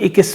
21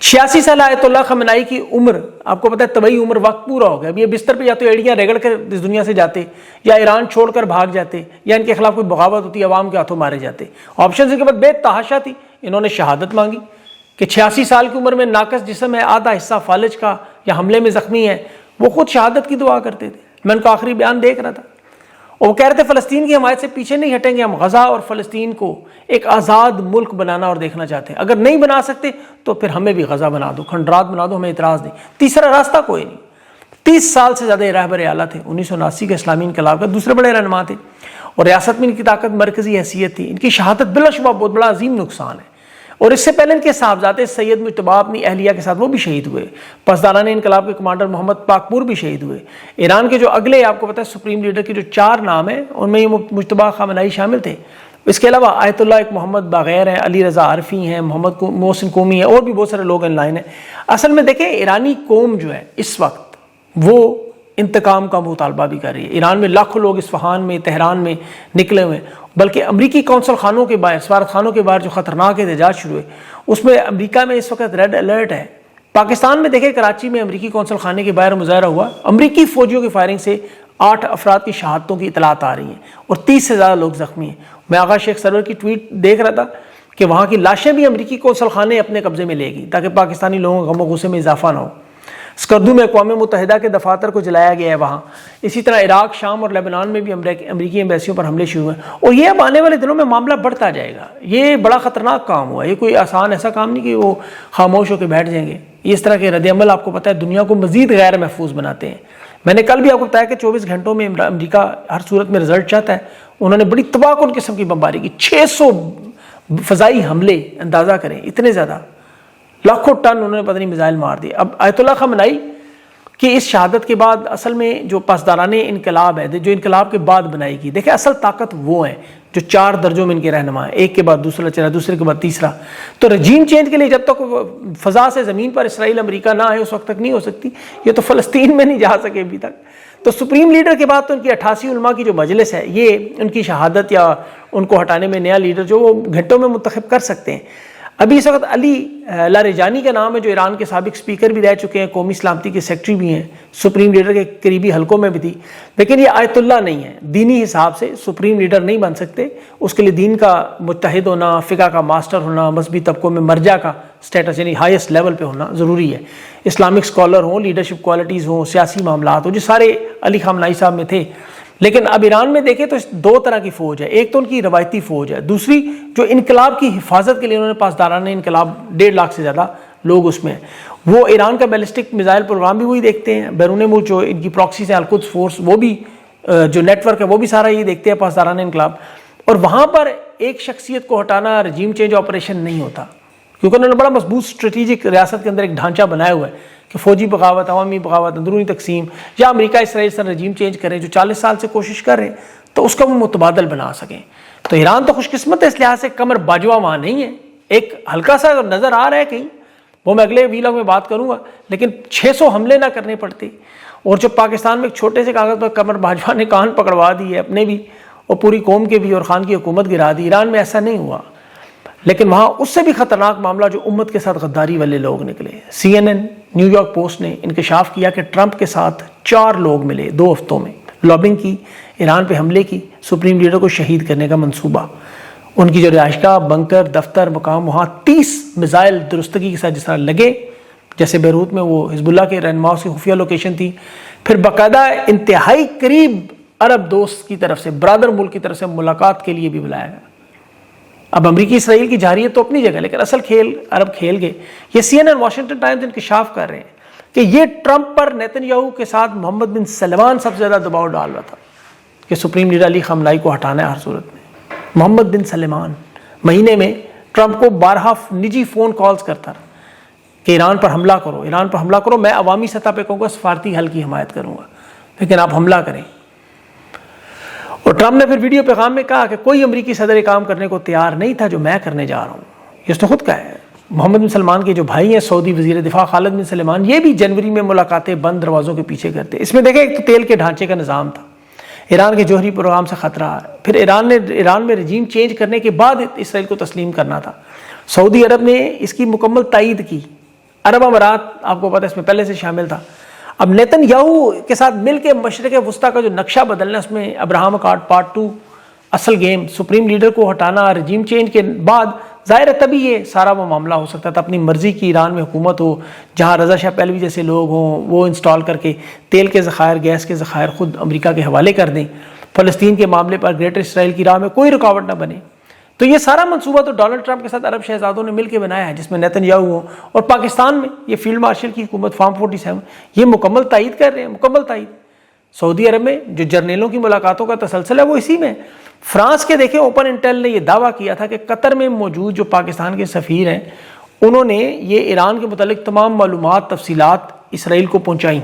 86 سال آیت اللہ خامنائی کی عمر، آپ کو پتہ ہے طبعی عمر، وقت پورا ہو گیا. اب یہ بستر پہ یا تو ایڑیاں رگڑ کر اس دنیا سے جاتے، یا ایران چھوڑ کر بھاگ جاتے، یا ان کے خلاف کوئی بغاوت ہوتی، عوام کے ہاتھوں مارے جاتے. آپشن کے بعد بے تحاشا تھی. انہوں نے شہادت مانگی کہ 86 سال کی عمر میں ناقص جسم ہے، آدھا حصہ فالج کا یا حملے میں زخمی ہے. وہ خود شہادت کی دعا کرتے تھے. میں ان کا آخری بیان دیکھ رہا تھا، وہ کہہ رہے تھے فلسطین کی حمایت سے پیچھے نہیں ہٹیں گے، ہم غزہ اور فلسطین کو ایک آزاد ملک بنانا اور دیکھنا چاہتے ہیں. اگر نہیں بنا سکتے تو پھر ہمیں بھی غزہ بنا دو، کھنڈرات بنا دو، ہمیں اعتراض نہیں. تیسرا راستہ کوئی نہیں. 30 سال سے زیادہ رہبر اعلیٰ تھے. 1979 کے اسلامی انقلاب کا دوسرے بڑے رہنما تھے، اور ریاست میں ان کی طاقت مرکزی حیثیت تھی. ان کی شہادت بلا شبہ بہت بڑا عظیم نقصان ہے. اور اس سے پہلے ان کے صاحبزادے سید مجتبیٰ اپنی اہلیہ کے ساتھ وہ بھی شہید ہوئے. پسداران انقلاب کے کمانڈر محمد پاکپور بھی شہید ہوئے. ایران کے جو اگلے آپ کو پتہ ہے سپریم لیڈر کے جو 4 نام ہیں ان میں یہ مجتبیٰ خامنائی شامل تھے. اس کے علاوہ آیت اللہ ایک محمد باغیر ہیں، علی رضا عارفی ہیں، محمد محسن قومی ہیں، اور بھی بہت سارے لوگ ان لائن ہیں. اصل میں دیکھیں ایرانی قوم جو ہے اس وقت وہ انتقام کا مطالبہ بھی کر رہی ہے. ایران میں لاکھوں لوگ اصفہان میں، تہران میں نکلے ہوئے ہیں، بلکہ امریکی قونصل خانوں کے باہر، سفارت خانوں کے باہر جو خطرناک احتجاج شروع ہوئے اس میں امریکہ میں اس وقت ریڈ الرٹ ہے. پاکستان میں دیکھیں کراچی میں امریکی قونصل خانے کے باہر مظاہرہ ہوا. امریکی فوجیوں کی فائرنگ سے 8 افراد کی شہادتوں کی اطلاعات آ رہی ہیں اور 30 سے زیادہ لوگ زخمی ہیں. میں آغا شیخ سرور کی ٹویٹ دیکھ رہا تھا کہ وہاں کی لاشیں بھی امریکی قونصل خانے اپنے قبضے میں لے گی تاکہ پاکستانی لوگوں کے غم و غصے میں اضافہ نہ ہو. اسکردو میں اقوام متحدہ کے دفاتر کو جلایا گیا ہے وہاں. اسی طرح عراق، شام اور لیبنان میں بھی امریکی ایمبیسیوں پر حملے شروع ہوئے ہیں، اور یہ اب آنے والے دنوں میں معاملہ بڑھتا جائے گا. یہ بڑا خطرناک کام ہوا. یہ کوئی آسان ایسا کام نہیں کہ وہ خاموش ہو کے بیٹھ جائیں گے. اس طرح کے رد عمل آپ کو پتہ ہے دنیا کو مزید غیر محفوظ بناتے ہیں. میں نے کل بھی آپ کو بتایا کہ 24 گھنٹوں میں امریکہ ہر صورت میں رزلٹ چاہتا ہے. انہوں نے بڑی تباہ کن قسم کی بمباری کی. 600 فضائی حملے، اندازہ کریں اتنے زیادہ، لاکھوں ٹن انہوں نے پتہ نہیں میزائل مار دیے. اب آیت اللہ خامنائی کہ اس شہادت کے بعد اصل میں جو پاسداران انقلاب ہے جو انقلاب کے بعد بنائی گئی، دیکھیں اصل طاقت وہ ہیں جو 4 درجوں میں ان کے رہنما ہیں، ایک کے بعد دوسرا چلا، دوسرے کے بعد تیسرا. تو رجیم چینج کے لیے جب تک فضا سے زمین پر اسرائیل امریکہ نہ آئے اس وقت تک نہیں ہو سکتی. یہ تو فلسطین میں نہیں جا سکے ابھی تک. تو سپریم لیڈر کے بعد تو ان کی 88 علماء کی جو مجلس ہے یہ ان کی شہادت یا ان کو ہٹانے میں نیا لیڈر جو وہ گھنٹوں میں منتخب کر سکتے ہیں. ابھی اس وقت علی لاریجانی کا نام ہے جو ایران کے سابق سپیکر بھی رہ چکے ہیں، قومی سلامتی کے سیکٹری بھی ہیں، سپریم لیڈر کے قریبی حلقوں میں بھی تھی. لیکن یہ آیت اللہ نہیں ہے. دینی حساب سے سپریم لیڈر نہیں بن سکتے. اس کے لیے دین کا متحد ہونا، فقہ کا ماسٹر ہونا، مذہبی طبقوں میں مرجع کا سٹیٹس یعنی ہائیسٹ لیول پہ ہونا ضروری ہے. اسلامک اسکالر ہوں، لیڈرشپ کوالٹیز ہوں، سیاسی معاملات ہوں، جو سارے علی خامنائی صاحب میں تھے. لیکن اب ایران میں دیکھیں تو 2 طرح کی فوج ہے. ایک تو ان کی روایتی فوج ہے، دوسری جو انقلاب کی حفاظت کے لیے انہوں نے پاسداران انقلاب 1.5 لاکھ سے زیادہ لوگ اس میں ہیں. وہ ایران کا بیلسٹک میزائل پروگرام بھی وہی دیکھتے ہیں. بیرون ملک جو ان کی پراکسیز ہیں، القدس فورس، وہ بھی جو نیٹ ورک ہے وہ بھی سارا یہ دیکھتے ہیں پاسداران انقلاب. اور وہاں پر ایک شخصیت کو ہٹانا رجیم چینج آپریشن نہیں ہوتا، کیونکہ انہوں نے بڑا مضبوط اسٹریٹجک ریاست کے اندر ایک ڈھانچہ بنایا ہوا ہے کہ فوجی بغاوت، عوامی بغاوت، اندرونی تقسیم، یا امریکہ اسرائیل سے رجیم چینج کریں جو 40 سال سے کوشش کر رہے ہیں تو اس کا وہ متبادل بنا سکیں. تو ایران تو خوش قسمت ہے اس لحاظ سے، کمر باجوہ وہاں نہیں ہے. ایک ہلکا سا نظر آ رہا ہے کہیں، وہ میں اگلے ویلاگ میں بات کروں گا، لیکن 600 حملے نہ کرنے پڑتے. اور جو پاکستان میں ایک چھوٹے سے کاغذ پر کمر باجوہ نے کان پکڑوا دی ہے اپنے بھی اور پوری قوم کے بھی، اور خان کی حکومت گرا دی. ایران میں ایسا نہیں ہوا، لیکن وہاں اس سے بھی خطرناک معاملہ جو امت کے ساتھ غداری والے لوگ نکلے. CNN، نیو یارک پوسٹ نے انکشاف کیا کہ ٹرمپ کے ساتھ 4 لوگ ملے 2 ہفتوں میں، لابنگ کی، ایران پہ حملے کی، سپریم لیڈر کو شہید کرنے کا منصوبہ. ان کی جو رہائشگاہ، بنکر، دفتر، مقام، وہاں 30 میزائل درستگی کے ساتھ جس طرح لگے، جیسے بیروت میں وہ حزب اللہ کے رہنماؤں کی خفیہ لوکیشن تھی. پھر باقاعدہ انتہائی قریب عرب دوست کی طرف سے، برادر ملک کی طرف سے ملاقات کے لیے بھی بلایا گیا. اب امریکی اسرائیل کی جارحیت تو اپنی جگہ، لیکن اصل کھیل عرب کھیل گئے. یہ CNN، واشنگٹن ٹائمز انکشاف کر رہے ہیں کہ یہ ٹرمپ پر نیتن یاہو کے ساتھ محمد بن سلمان سب سے زیادہ دباؤ ڈال رہا تھا کہ سپریم لیڈر علی خامنائی کو ہٹانا ہے ہر صورت میں. محمد بن سلمان مہینے میں ٹرمپ کو 12 نجی فون کالز کرتا رہا کہ ایران پر حملہ کرو، ایران پر حملہ کرو. میں عوامی سطح پہ کہوں گا سفارتی حل کی حمایت کروں گا، لیکن آپ حملہ کریں. اور ٹرمپ نے پھر ویڈیو پیغام میں کہا کہ کوئی امریکی صدر کام کرنے کو تیار نہیں تھا جو میں کرنے جا رہا ہوں. یہ اس نے خود کہا ہے. محمد بن سلمان کے جو بھائی ہیں سعودی وزیر دفاع خالد بن سلمان، یہ بھی جنوری میں ملاقاتیں بند دروازوں کے پیچھے کرتے. اس میں دیکھیں ایک تو تیل کے ڈھانچے کا نظام تھا، ایران کے جوہری پروگرام سے خطرہ، پھر ایران میں رجیم چینج کرنے کے بعد اسرائیل کو تسلیم کرنا تھا. سعودی عرب نے اس کی مکمل تائید کی عرب امارات آپ کو پتہ ہے اس میں پہلے سے شامل تھا. اب نیتن یاہو کے ساتھ مل کے مشرق وسطیٰ کا جو نقشہ بدلنا ہے، اس میں ابراہم اکارڈ پارٹ 2 اصل گیم، سپریم لیڈر کو ہٹانا، رجیم چینج کے بعد ظاہر ہے تبھی یہ سارا وہ معاملہ ہو سکتا تھا. اپنی مرضی کی ایران میں حکومت ہو جہاں رضا شاہ پہلوی جیسے لوگ ہوں، وہ انسٹال کر کے تیل کے ذخائر، گیس کے ذخائر خود امریکہ کے حوالے کر دیں، فلسطین کے معاملے پر گریٹر اسرائیل کی راہ میں کوئی رکاوٹ نہ بنے. تو یہ سارا منصوبہ تو ڈونلڈ ٹرمپ کے ساتھ عرب شہزادوں نے مل کے بنایا ہے، جس میں نیتن یاہو ہوں، اور پاکستان میں یہ فیلڈ مارشل کی حکومت فارم 47 یہ مکمل تائید کر رہے ہیں، مکمل تائید. سعودی عرب میں جو جرنیلوں کی ملاقاتوں کا تسلسل ہے وہ اسی میں. فرانس کے دیکھیں اوپن انٹیل نے یہ دعویٰ کیا تھا کہ قطر میں موجود جو پاکستان کے سفیر ہیں انہوں نے یہ ایران کے متعلق تمام معلومات، تفصیلات اسرائیل کو پہنچائیں،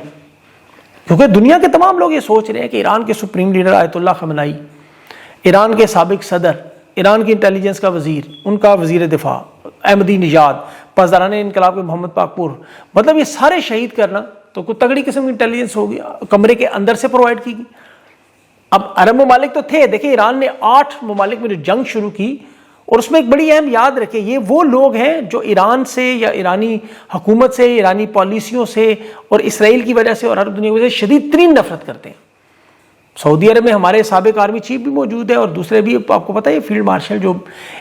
کیونکہ دنیا کے تمام لوگ یہ سوچ رہے ہیں کہ ایران کے سپریم لیڈر آیت اللہ خامنئی، ایران کے سابق صدر، ایران کی انٹیلیجنس کا وزیر، ان کا وزیر دفاع احمدی نژاد، پاسداران انقلاب کے محمد پاکپور، مطلب یہ سارے شہید کرنا تو کوئی تگڑی قسم کی انٹیلیجنس ہوگی، کمرے کے اندر سے پرووائڈ کی گئی. اب عرب ممالک تو تھے، دیکھیں ایران نے 8 ممالک میں جو جنگ شروع کی، اور اس میں ایک بڑی اہم یاد رکھیں یہ وہ لوگ ہیں جو ایران سے یا ایرانی حکومت سے، ایرانی پالیسیوں سے اور اسرائیل کی وجہ سے اور عرب دنیا کی وجہ سے شدید ترین نفرت کرتے ہیں. سعودی عرب میں ہمارے سابق آرمی چیف بھی موجود ہے اور دوسرے بھی، آپ کو پتہ ہے فیلڈ مارشل جو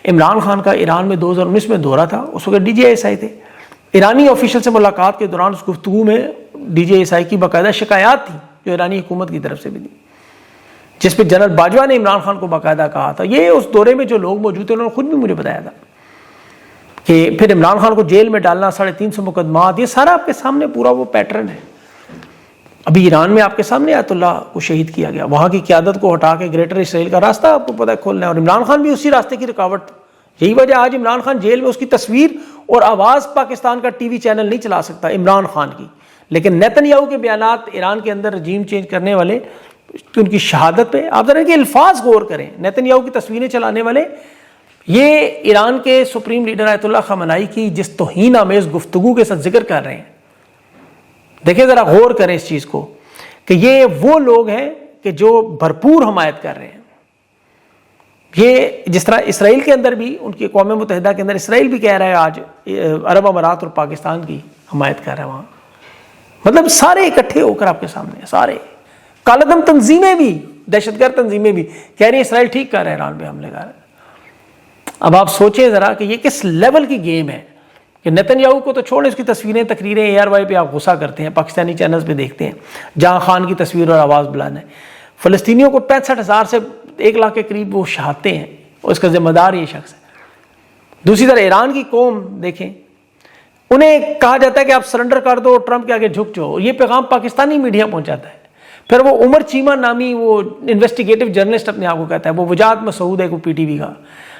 عمران خان کا ایران میں 2019 میں دورہ تھا، اس وقت DJSI تھے. ایرانی آفیشل سے ملاقات کے دوران اس گفتگو میں DJSI کی باقاعدہ شکایات تھی جو ایرانی حکومت کی طرف سے بھی دی، جس پہ جنرل باجوہ نے عمران خان کو باقاعدہ کہا تھا. یہ اس دورے میں جو لوگ موجود تھے انہوں نے خود بھی مجھے بتایا تھا کہ پھر عمران خان کو جیل میں ڈالنا، 350 مقدمات، یہ سارا آپ کے سامنے پورا وہ پیٹرن ہے. ابھی ایران میں آپ کے سامنے آیت اللہ کو شہید کیا گیا، وہاں کی قیادت کو ہٹا کے گریٹر اسرائیل کا راستہ آپ کو پتہ ہے کھولنا ہے، اور عمران خان بھی اسی راستے کی رکاوٹ. یہی وجہ آج عمران خان جیل میں، اس کی تصویر اور آواز پاکستان کا TV چینل نہیں چلا سکتا عمران خان کی، لیکن نیتن یاہو کے بیانات ایران کے اندر رجیم چینج کرنے والے، ان کی شہادت پہ آپ ذرا ان کے الفاظ غور کریں. نیتن یاہو کی تصویریں چلانے والے یہ ایران کے سپریم لیڈر آیت اللہ خامنئی کی جس توہین آمیز گفتگو کے ساتھ ذکر کر رہے ہیں، دیکھیں ذرا غور کریں اس چیز کو کہ یہ وہ لوگ ہیں کہ جو بھرپور حمایت کر رہے ہیں. یہ جس طرح اسرائیل کے اندر بھی، ان کی اقوام متحدہ کے اندر اسرائیل بھی کہہ رہا ہے آج عرب امارات اور پاکستان کی حمایت کر رہا ہے وہاں، مطلب سارے اکٹھے ہو کر آپ کے سامنے، سارے کالعدم تنظیمیں بھی، دہشت گرد تنظیمیں بھی کہہ رہی ہیں اسرائیل ٹھیک کر رہا ہے، ایران پہ حملے کر رہا ہے. اب آپ سوچیں ذرا کہ یہ کس لیول کی گیم ہے کہ نیتن یاہو کو تو چھوڑیں، اس کی تصویریں، تقریریں ARY پہ آپ غصہ کرتے ہیں، پاکستانی چینلز پہ دیکھتے ہیں جہاں خان کی تصویر اور آواز بلانا ہے. فلسطینیوں کو 65,000 سے 1 لاکھ کے قریب وہ شہادتیں ہیں اور اس کا ذمہ دار یہ شخص ہے. دوسری طرف ایران کی قوم دیکھیں، انہیں کہا جاتا ہے کہ آپ سرنڈر کر دو، ٹرمپ کے آگے جھک جاؤ. یہ پیغام پاکستانی میڈیا پہنچاتا ہے. پھر وہ عمر چیمہ نامی وہ انویسٹیگیٹو جرنلسٹ اپنے آپ کو کہتا ہے، وہ وجاہت مسعود ہے، کو PTV کا.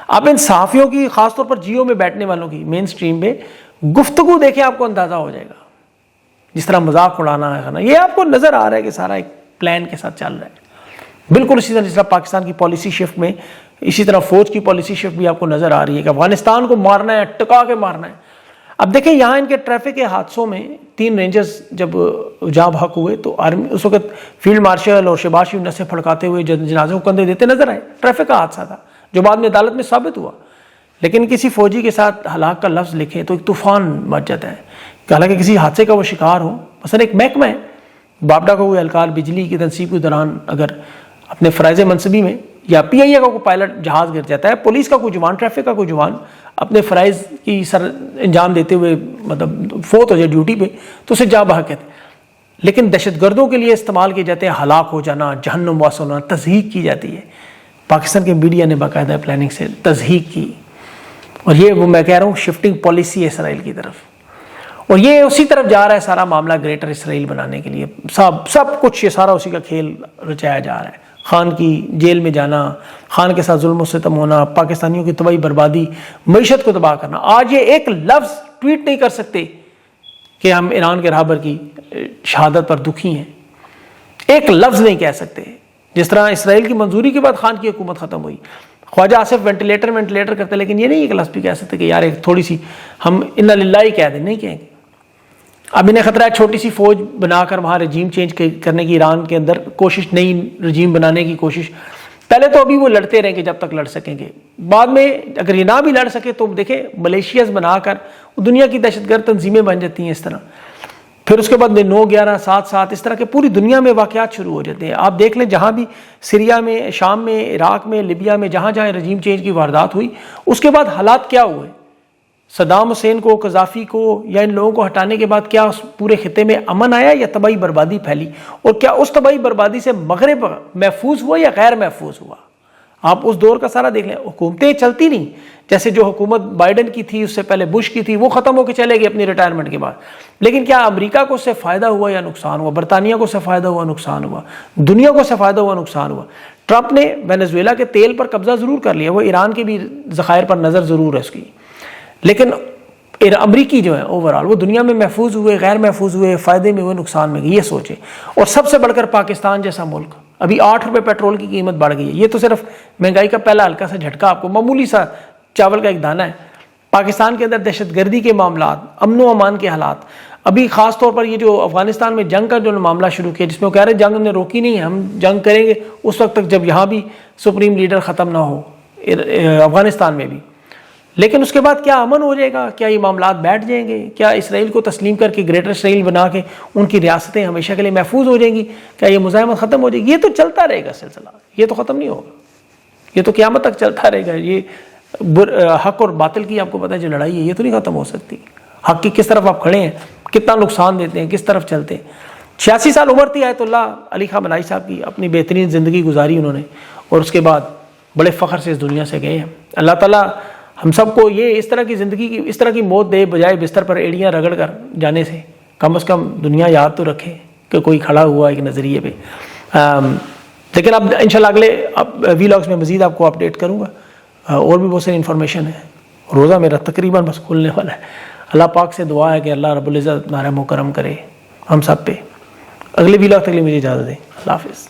آپ ان صحافیوں کی، خاص طور پر جیو میں بیٹھنے والوں کی، مین سٹریم میں گفتگو دیکھیں، آپ کو اندازہ ہو جائے گا جس طرح مذاق اڑانا ہے نا، یہ آپ کو نظر آ رہا ہے کہ سارا ایک پلان کے ساتھ چل رہا ہے. بالکل اسی طرح جس طرح پاکستان کی پالیسی شفٹ میں، اسی طرح فوج کی پالیسی شفٹ بھی آپ کو نظر آ رہی ہے کہ افغانستان کو مارنا ہے، ٹکا کے مارنا ہے. اب دیکھیں یہاں ان کے ٹریفک کے حادثوں میں 3 رینجرز جب جاں بحق ہوئے تو آرمی اس وقت فیلڈ مارشل اور شہباز شریف نسیں پھڑکاتے ہوئے جنازے کو کندھے دیتے نظر آئے. ٹریفک کا حادثہ تھا جو بعد میں عدالت میں ثابت ہوا، لیکن کسی فوجی کے ساتھ ہلاک کا لفظ لکھیں تو ایک طوفان مچ جاتا ہے. حالانکہ کسی حادثے کا وہ شکار ہو، مثلا ایک محکمہ ہے باپڈا کا کوئی اہلکار بجلی کی تنصیب کے دوران اگر اپنے فرائض منصبی میں، یا PIA کا کوئی پائلٹ جہاز گر جاتا ہے، پولیس کا کوئی جوان، ٹریفک کا کوئی جوان اپنے فرائض کی سر انجام دیتے ہوئے مطلب فوت ہو جائے ڈیوٹی پہ تو اسے جاں بحق کہتے ہیں. لیکن دہشت گردوں کے لیے استعمال کیے جاتے ہیں ہلاک ہو جانا، جہنم واس ہونا، تضحیک کی جاتی ہے. پاکستان کے میڈیا نے باقاعدہ پلاننگ سے تضحیک کی، اور یہ وہ میں کہہ رہا ہوں شفٹنگ پالیسی ہے اسرائیل کی طرف، اور یہ اسی طرف جا رہا ہے سارا معاملہ گریٹر اسرائیل بنانے کے لیے. سب کچھ یہ سارا اسی کا کھیل رچایا جا رہا ہے. خان کی جیل میں جانا، خان کے ساتھ ظلم و ستم ہونا، پاکستانیوں کی تباہی بربادی، معیشت کو تباہ کرنا. آج یہ ایک لفظ ٹویٹ نہیں کر سکتے کہ ہم ایران کے رہبر کی شہادت پر دکھی ہیں، ایک لفظ نہیں کہہ سکتے. جس طرح اسرائیل کی منظوری کے بعد خان کی حکومت ختم ہوئی، خواجہ آصف وینٹیلیٹر کرتے، لیکن یہ نہیں ایک لفظ بھی کہہ سکتے کہ یار ایک تھوڑی سی ہم انا للہ ہی کہہ دیں، نہیں کہیں گے. اب انہیں خطرہ ہے چھوٹی سی فوج بنا کر وہاں رجیم چینج کرنے کی، ایران کے اندر کوشش، نئی رجیم بنانے کی کوشش. پہلے تو ابھی وہ لڑتے رہیں گے جب تک لڑ سکیں گے، بعد میں اگر یہ نہ بھی لڑ سکے تو دیکھیں ملیشیاز بنا کر دنیا کی دہشت گرد تنظیمیں بن جاتی ہیں اس طرح، پھر اس کے بعد 9/11 7/7 اس طرح کے پوری دنیا میں واقعات شروع ہو جاتے ہیں۔ آپ دیکھ لیں جہاں بھی سیریا میں، شام میں، عراق میں، لیبیا میں، جہاں جہاں رجیم چینج کی واردات ہوئی، اس کے بعد حالات کیا ہوئے، صدام حسین کو، قذافی کو یا ان لوگوں کو ہٹانے کے بعد کیا اس پورے خطے میں امن آیا یا تباہی بربادی پھیلی، اور کیا اس تباہی بربادی سے مغرب محفوظ ہوا یا غیر محفوظ ہوا؟ آپ اس دور کا سارا دیکھ لیں، حکومتیں چلتی نہیں، جیسے جو حکومت بائیڈن کی تھی، اس سے پہلے بش کی تھی، وہ ختم ہو کے چلے گئے اپنی ریٹائرمنٹ کے بعد، لیکن کیا امریکہ کو اس سے فائدہ ہوا یا نقصان ہوا؟ برطانیہ کو اس سے فائدہ ہوا، نقصان ہوا؟ دنیا کو اس سے فائدہ ہوا، نقصان ہوا؟ ٹرمپ نے وینزویلا کے تیل پر قبضہ ضرور کر لیا، وہ ایران کے بھی ذخائر پر نظر ضرور ہے اس کی، لیکن امریکی جو ہے اوورال وہ دنیا میں محفوظ ہوئے، غیر محفوظ ہوئے، فائدے میں ہوئے، نقصان میں گئے، یہ سوچیں۔ اور سب سے بڑھ کر پاکستان جیسا ملک، ابھی 8 روپے پیٹرول کی قیمت بڑھ گئی ہے، یہ تو صرف مہنگائی کا پہلا ہلکا سا جھٹکا، آپ کو معمولی سا چاول کا ایک دانہ ہے۔ پاکستان کے اندر دہشت گردی کے معاملات، امن و امان کے حالات، ابھی خاص طور پر یہ جو افغانستان میں جنگ کا جو معاملہ شروع کیا، جس میں وہ کہہ رہے ہیں جنگ نے روکی نہیں ہے، ہم جنگ کریں گے اس وقت تک جب یہاں بھی سپریم لیڈر ختم نہ ہو، افغانستان میں بھی، لیکن اس کے بعد کیا امن ہو جائے گا؟ کیا یہ معاملات بیٹھ جائیں گے؟ کیا اسرائیل کو تسلیم کر کے گریٹر اسرائیل بنا کے ان کی ریاستیں ہمیشہ کے لیے محفوظ ہو جائیں گی؟ کیا یہ مزاحمت ختم ہو جائے گی؟ یہ تو چلتا رہے گا سلسلہ، یہ تو ختم نہیں ہوگا، یہ تو قیامت تک چلتا رہے گا۔ یہ حق اور باطل کی آپ کو پتہ ہے جو لڑائی ہے، یہ تو نہیں ختم ہو سکتی۔ حق کی کس طرف آپ کھڑے ہیں، کتنا نقصان دیتے ہیں، کس طرف چلتے ہیں۔ 86 سال عمر تھی آیت اللہ علی خان بنائی صاحب کی، اپنی بہترین زندگی گزاری انہوں نے، اور اس کے بعد بڑے فخر سے اس دنیا سے گئے ہیں۔ اللہ تعالیٰ ہم سب کو یہ اس طرح کی زندگی کی، اس طرح کی موت دے، بجائے بستر پر ایڑیاں رگڑ کر جانے سے کم از کم دنیا یاد تو رکھے کہ کوئی کھڑا ہوا ایک نظریے پہ۔ لیکن اب انشاءاللہ اگلے ویلاگز میں مزید آپ کو اپڈیٹ کروں گا، اور بھی بہت ساری انفارمیشن ہے۔ روزہ میرا تقریباً بس کھلنے والا ہے۔ اللہ پاک سے دعا ہے کہ اللہ رب العزت نارم و کرم کرے ہم سب پہ۔ اگلے ویلاگ تک لیے مجھے اجازت دیں، اللہ حافظ۔